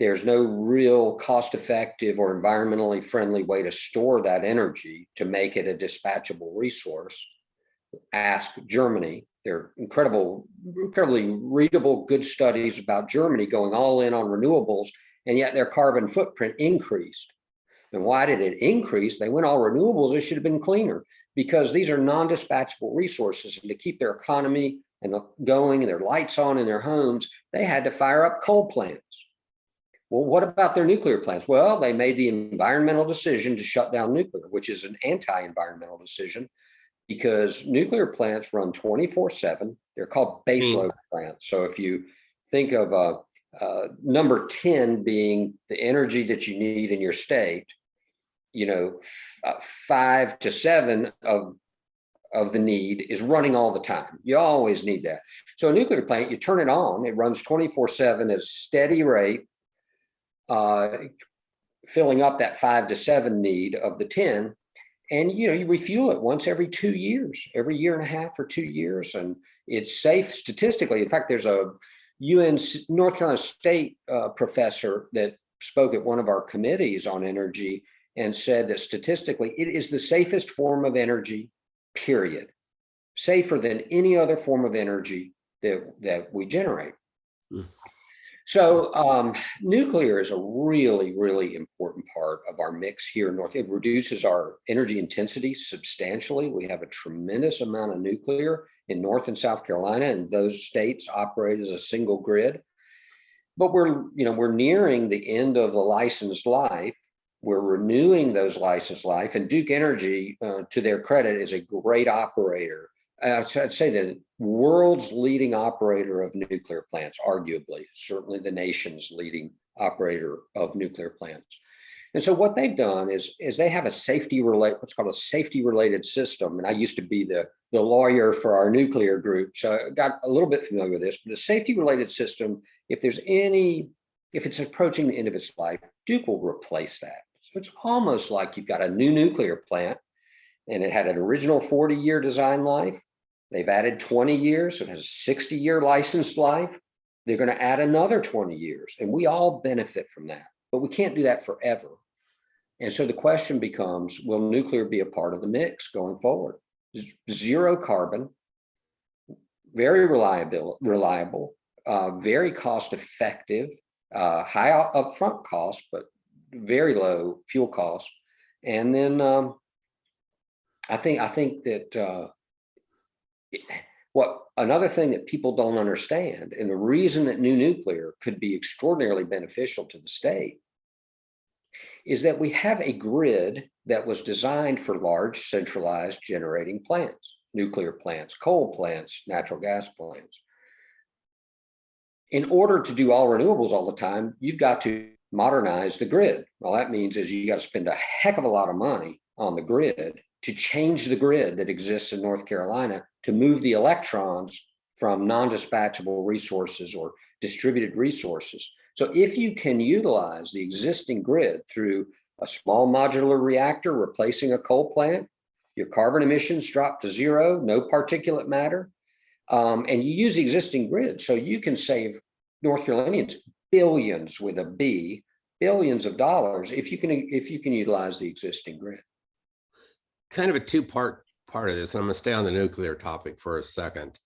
there's no real cost-effective or environmentally friendly way to store that energy to make it a dispatchable resource. Ask Germany. There are incredibly readable, good studies about Germany going all in on renewables, and yet their carbon footprint increased. And why did it increase? They went all renewables. It should have been cleaner, because these are non-dispatchable resources. And to keep their economy and going and their lights on in their homes, they had to fire up coal plants. Well, what about their nuclear plants? Well, they made the environmental decision to shut down nuclear, which is an anti-environmental decision, because nuclear plants run 24/7. They're called baseload plants. So if you think of number 10 being the energy that you need in your state, 5 to 7 of the need is running all the time. You always need that. So a nuclear plant, you turn it on, it runs 24/7 at a steady rate, filling up that 5 to 7 need of the 10. And you refuel it once every 2 years, every year and a half or 2 years, and it's safe statistically. In fact, there's a North Carolina State professor that spoke at one of our committees on energy and said that statistically it is the safest form of energy, period. safer than any other form of energy that we generate. Mm. So nuclear is a really, really important part of our mix here in North. It reduces our energy intensity substantially. We have a tremendous amount of nuclear in North and South Carolina, and those states operate as a single grid. But we're nearing the end of the licensed life. We're renewing those licensed life, and Duke Energy, to their credit, is a great operator. I'd say the world's leading operator of nuclear plants, arguably, certainly the nation's leading operator of nuclear plants. And so what they've done is they have what's called a safety related system. And I used to be the lawyer for our nuclear group, so I got a little bit familiar with this. But a safety related system, if it's approaching the end of its life, Duke will replace that. So it's almost like you've got a new nuclear plant, and it had an original 40-year design life. They've added 20 years. So it has a 60-year licensed life. They're going to add another 20 years, and we all benefit from that. But we can't do that forever. And so the question becomes, will nuclear be a part of the mix going forward? Zero carbon, very reliable, very cost effective, high upfront cost, but very low fuel costs. And then I think that another thing that people don't understand, and the reason that new nuclear could be extraordinarily beneficial to the state, is that we have a grid that was designed for large centralized generating plants, nuclear plants, coal plants, natural gas plants. In order to do all renewables all the time, you've got to modernize the grid. All that means is you got to spend a heck of a lot of money on the grid to change the grid that exists in North Carolina to move the electrons from non-dispatchable resources or distributed resources. So if you can utilize the existing grid through a small modular reactor replacing a coal plant, your carbon emissions drop to zero, no particulate matter, and you use the existing grid, so you can save North Carolinians billions with a B, billions of dollars if you can utilize the existing grid. Kind of a two-part of this, and I'm going to stay on the nuclear topic for a second.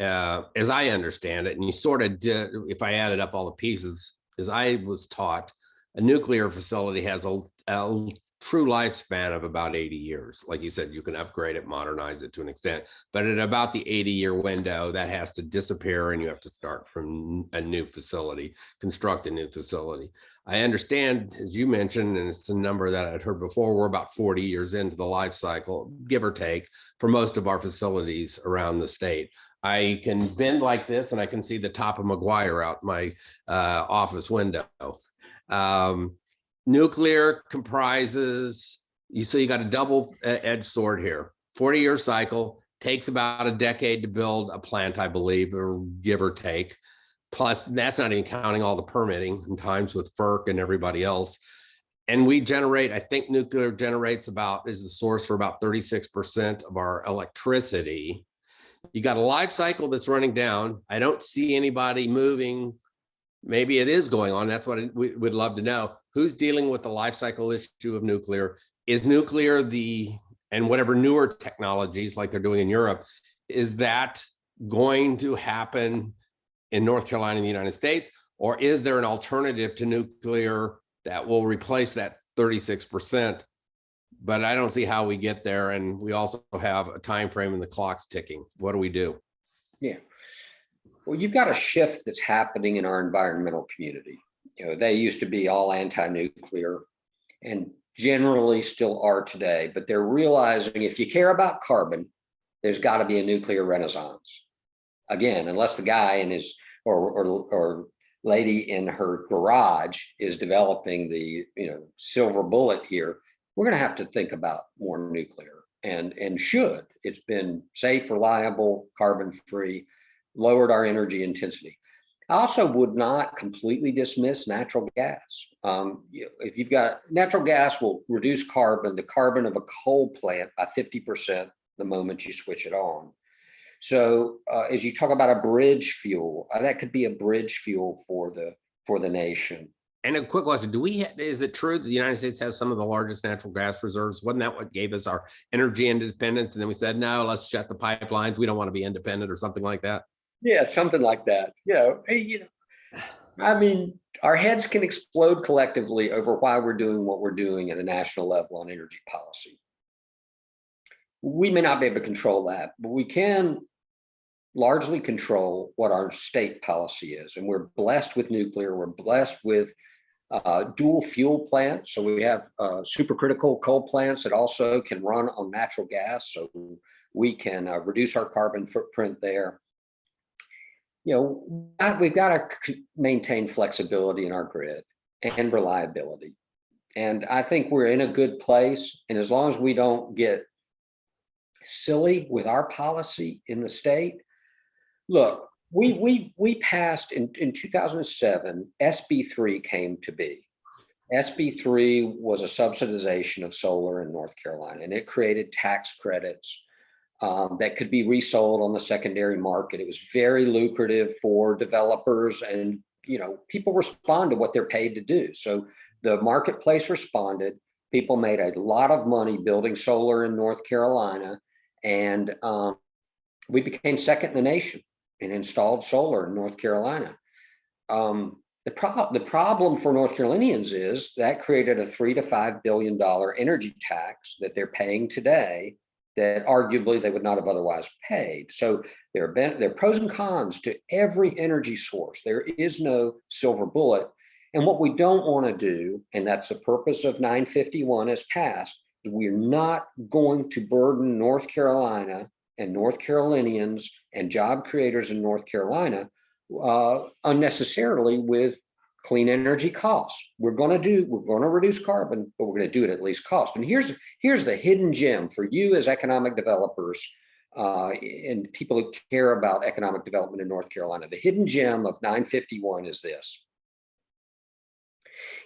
As I understand it, and you sort of did, if I added up all the pieces, as I was taught, a nuclear facility has a true lifespan of about 80 years. Like you said, you can upgrade it, modernize it to an extent, but at about the 80-year window, that has to disappear and you have to start from a new facility, construct a new facility. I understand, as you mentioned, and it's a number that I'd heard before, we're about 40 years into the life cycle, give or take, for most of our facilities around the state. I can bend like this and I can see the top of McGuire out my office window. Nuclear comprises, so you got a double-edged sword here. 40-year cycle, takes about a decade to build a plant, I believe, or give or take. Plus, that's not even counting all the permitting and times with FERC and everybody else. And we generate, I think nuclear generates is the source for about 36% of our electricity. You got a life cycle that's running down. I don't see anybody moving. Maybe it is going on. That's what we would love to know. Who's dealing with the life cycle issue of nuclear? Is nuclear and whatever newer technologies like they're doing in Europe, is that going to happen in North Carolina and the United States? Or is there an alternative to nuclear that will replace that 36%? But I don't see how we get there. And we also have a time frame and the clock's ticking. What do we do? Yeah. Well, you've got a shift that's happening in our environmental community. They used to be all anti-nuclear and generally still are today, but they're realizing if you care about carbon, there's got to be a nuclear renaissance. Again, unless the guy in his or lady in her garage is developing the silver bullet here, we're going to have to think about more nuclear and should. It's been safe, reliable, carbon-free, lowered our energy intensity. I also would not completely dismiss natural gas. If you've got natural gas will reduce the carbon of a coal plant by 50% the moment you switch it on. So as you talk about a bridge fuel, that could be a bridge fuel for the nation. And a quick question, is it true that the United States has some of the largest natural gas reserves? Wasn't that what gave us our energy independence? And then we said, no, let's shut the pipelines. We don't want to be independent or something like that. Yeah, something like that. I mean, our heads can explode collectively over why we're doing what we're doing at a national level on energy policy. We may not be able to control that, but we can largely control what our state policy is. And we're blessed with nuclear. We're blessed with dual fuel plants. So we have supercritical coal plants that also can run on natural gas. So we can reduce our carbon footprint there. We've got to maintain flexibility in our grid and reliability. And I think we're in a good place. And as long as we don't get silly with our policy in the state, look, we passed in 2007, SB3 came to be. SB3 was a subsidization of solar in North Carolina, and it created tax credits that could be resold on the secondary market. It was very lucrative for developers, and people respond to what they're paid to do. So the marketplace responded. People made a lot of money building solar in North Carolina, and we became second in the nation and installed solar in North Carolina. The problem for North Carolinians is that created a $3 to $5 billion energy tax that they're paying today that arguably they would not have otherwise paid. So there are pros and cons to every energy source. There is no silver bullet. And what we don't want to do, and that's the purpose of 951 as passed, is we're not going to burden North Carolina and North Carolinians and job creators in North Carolina unnecessarily with clean energy costs. We're going to reduce carbon, but we're going to do it at least cost. And here's the hidden gem for you as economic developers and people who care about economic development in North Carolina. The hidden gem of 951 is this.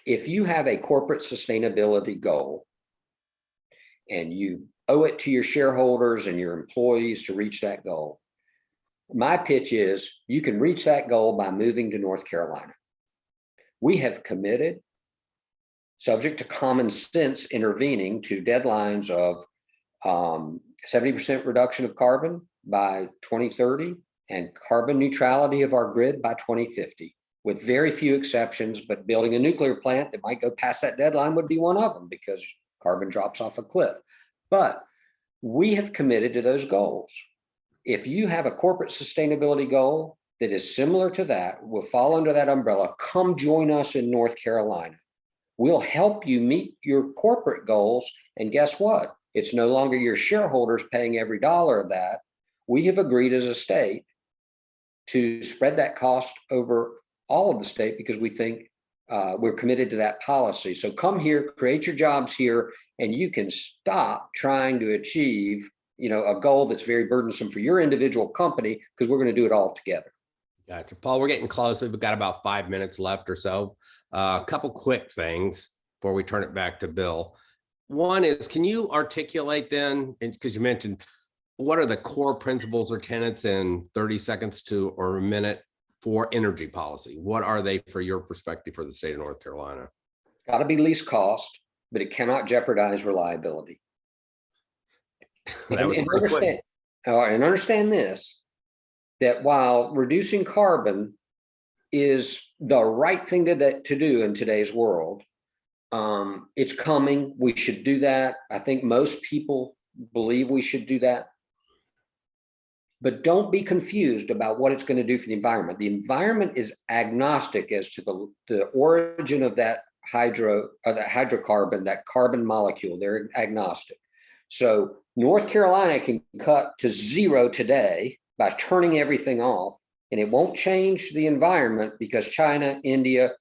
If you have a corporate sustainability goal and you owe it to your shareholders and your employees to reach that goal, my pitch is you can reach that goal by moving to North Carolina. We have committed, subject to common sense intervening, to deadlines of 70% reduction of carbon by 2030 and carbon neutrality of our grid by 2050, with very few exceptions, but building a nuclear plant that might go past that deadline would be one of them because carbon drops off a cliff. But we have committed to those goals. If you have a corporate sustainability goal that is similar to that, will fall under that umbrella, come join us in North Carolina. We'll help you meet your corporate goals. And guess what? It's no longer your shareholders paying every dollar of that. We have agreed as a state to spread that cost over all of the state because we think we're committed to that policy. So come here, create your jobs here, and you can stop trying to achieve a goal that's very burdensome for your individual company, because we're going to do it all together. Gotcha. Paul, we're getting close. We've got about 5 minutes left or so. A couple quick things before we turn it back to Bill. One is, can you articulate then, because you mentioned, what are the core principles or tenets in 30 seconds or a minute for energy policy? What are they for your perspective for the state of North Carolina? Got to be least cost, but it cannot jeopardize reliability. And understand this, that while reducing carbon is the right thing to do in today's world, it's coming. We should do that. I think most people believe we should do that. But don't be confused about what it's going to do for the environment. The environment is agnostic as to the origin of that hydrocarbon, that carbon molecule. They're agnostic. So North Carolina can cut to zero today by turning everything off, and it won't change the environment because China, India,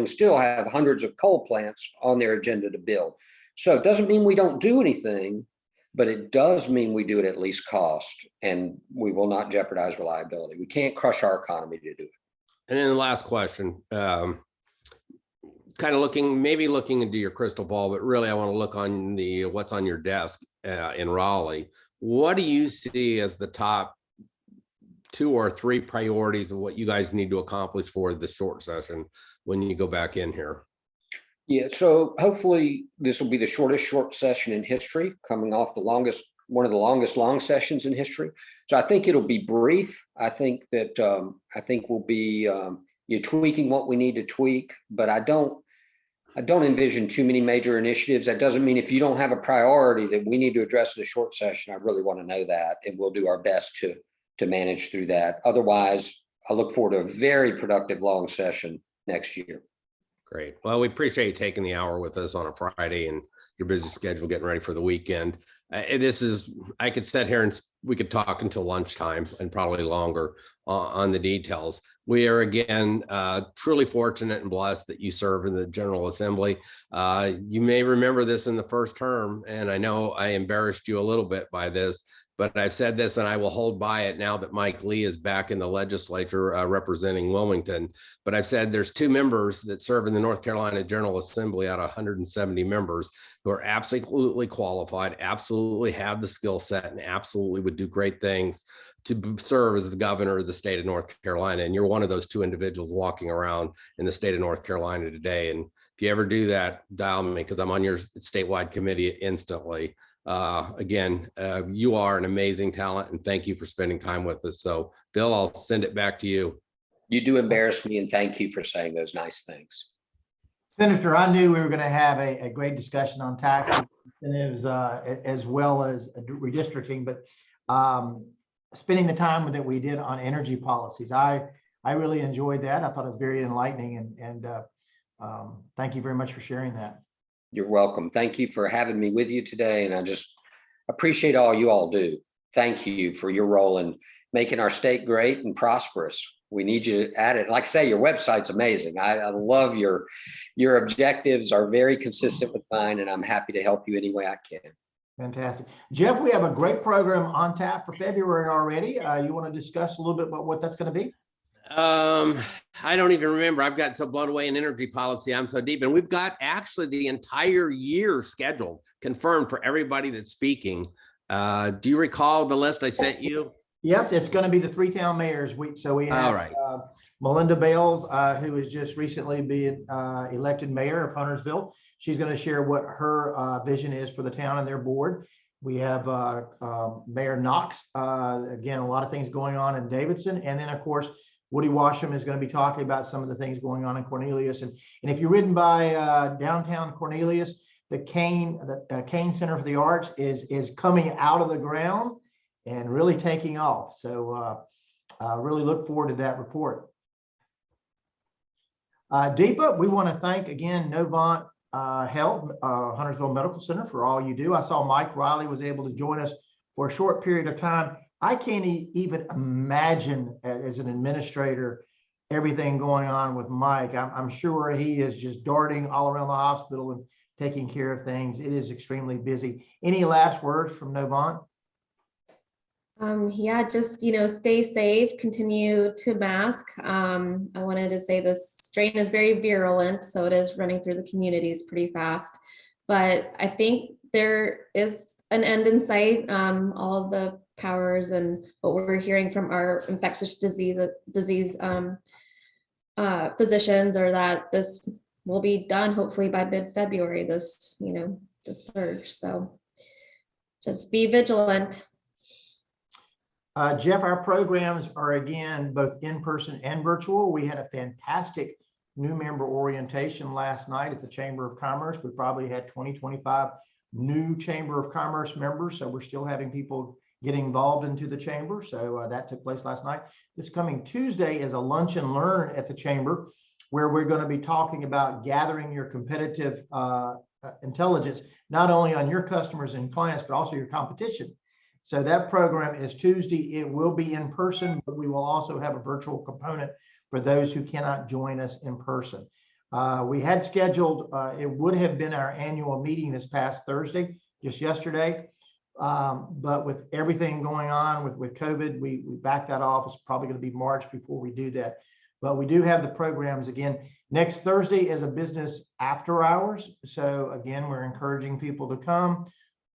still have hundreds of coal plants on their agenda to build. So it doesn't mean we don't do anything, but it does mean we do it at least cost, and we will not jeopardize reliability. We can't crush our economy to do it. And then the last question, kind of looking into your crystal ball, but really I want to look on what's on your desk in Raleigh. What do you see as the top 2 or 3 priorities of what you guys need to accomplish for the short session when you go back in here. Yeah, so hopefully this will be the shortest short session in history, coming off one of the longest long sessions in history. So I think it'll be brief. I think that we'll be tweaking what we need to tweak, but I don't envision too many major initiatives. That doesn't mean if you don't have a priority that we need to address in a short session. I really want to know that, and we'll do our best to manage through that. Otherwise, I look forward to a very productive long session next year. Great. Well, we appreciate you taking the hour with us on a Friday and your busy schedule getting ready for the weekend. I could sit here and we could talk until lunchtime and probably longer on the details. We are again truly fortunate and blessed that you serve in the General Assembly. You may remember this in the first term, and I know I embarrassed you a little bit by this, but I've said this and I will hold by it now that Mike Lee is back in the legislature representing Wilmington. But I've said there's 2 members that serve in the North Carolina General Assembly out of 170 members who are absolutely qualified, absolutely have the skill set, and absolutely would do great things to serve as the governor of the state of North Carolina. And you're one of those 2 individuals walking around in the state of North Carolina today. And if you ever do that, dial me, because I'm on your statewide committee instantly. Again, you are an amazing talent, and thank you for spending time with us. So Bill, I'll send it back to you. You do embarrass me, and thank you for saying those nice things. Senator, I knew we were going to have a great discussion on tax incentives as well as redistricting, but spending the time that we did on energy policies, I really enjoyed that. I thought it was very enlightening, and thank you very much for sharing that. You're welcome. Thank you for having me with you today. And I just appreciate all you all do. Thank you for your role in making our state great and prosperous. We need you at it. Like I say, your website's amazing. I love your objectives are very consistent with mine, and I'm happy to help you any way I can. Fantastic. Jeff, we have a great program on tap for February already. You want to discuss a little bit about what that's going to be? I don't even remember. I've got so blown away in energy policy. I'm so deep, and we've got actually the entire year scheduled, confirmed for everybody that's speaking. Do you recall the list I sent you? Yes, it's going to be the 3 town mayors week. So we have Melinda Bales, who has just recently been elected mayor of Huntersville. She's going to share what her vision is for the town and their board. We have Mayor Knox. Again, a lot of things going on in Davidson, and then of course Woody Washam is going to be talking about some of the things going on in Cornelius. And if you're ridden by downtown Cornelius, the Kane Center for the Arts is coming out of the ground and really taking off. So really look forward to that report. Deepa, we want to thank again Novant Health, Huntersville Medical Center, for all you do. I saw Mike Riley was able to join us for a short period of time. I can't even imagine as an administrator everything going on with Mike. I'm sure he is just darting all around the hospital and taking care of things. It is extremely busy. Any last words from Novant? Yeah, just, stay safe, continue to mask. I wanted to say this strain is very virulent, so it is running through the communities pretty fast. But I think there is an end in sight. All the powers and what we're hearing from our infectious disease physicians are that this will be done hopefully by mid-February, this surge. So just be vigilant. Jeff, our programs are again both in person and virtual. We had a fantastic new member orientation last night at the Chamber of Commerce. We probably had 20-25 new Chamber of Commerce members, so we're still having people getting involved into the chamber. So that took place last night. This coming Tuesday is a lunch and learn at the chamber, where we're going to be talking about gathering your competitive intelligence, not only on your customers and clients, but also your competition. So that program is Tuesday. It will be in person, but we will also have a virtual component for those who cannot join us in person. We had scheduled, it would have been our annual meeting this past Thursday, just yesterday. But with everything going on with COVID, we backed that off. It's probably going to be March before we do that. But we do have the programs again. Next Thursday is a business after hours. So again, we're encouraging people to come.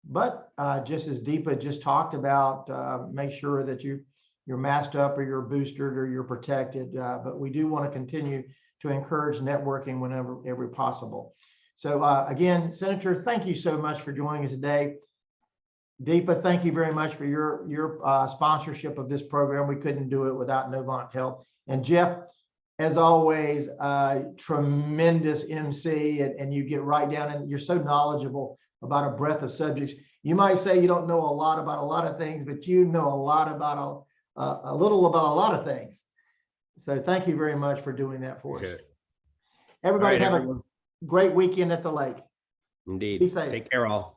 But just as Deepa just talked about, make sure that you're masked up or you're boosted or you're protected. But we do want to continue to encourage networking whenever possible. So again, Senator, thank you so much for joining us today. Deepa, thank you very much for your sponsorship of this program. We couldn't do it without Novant help. And Jeff, as always, tremendous MC, and you get right down, and you're so knowledgeable about a breadth of subjects. You might say you don't know a lot about a lot of things, but you know a lot about a little about a lot of things. So thank you very much for doing that for us. Okay. Everybody All right, have everyone. a great weekend at the lake. Indeed. Be safe. Take care all.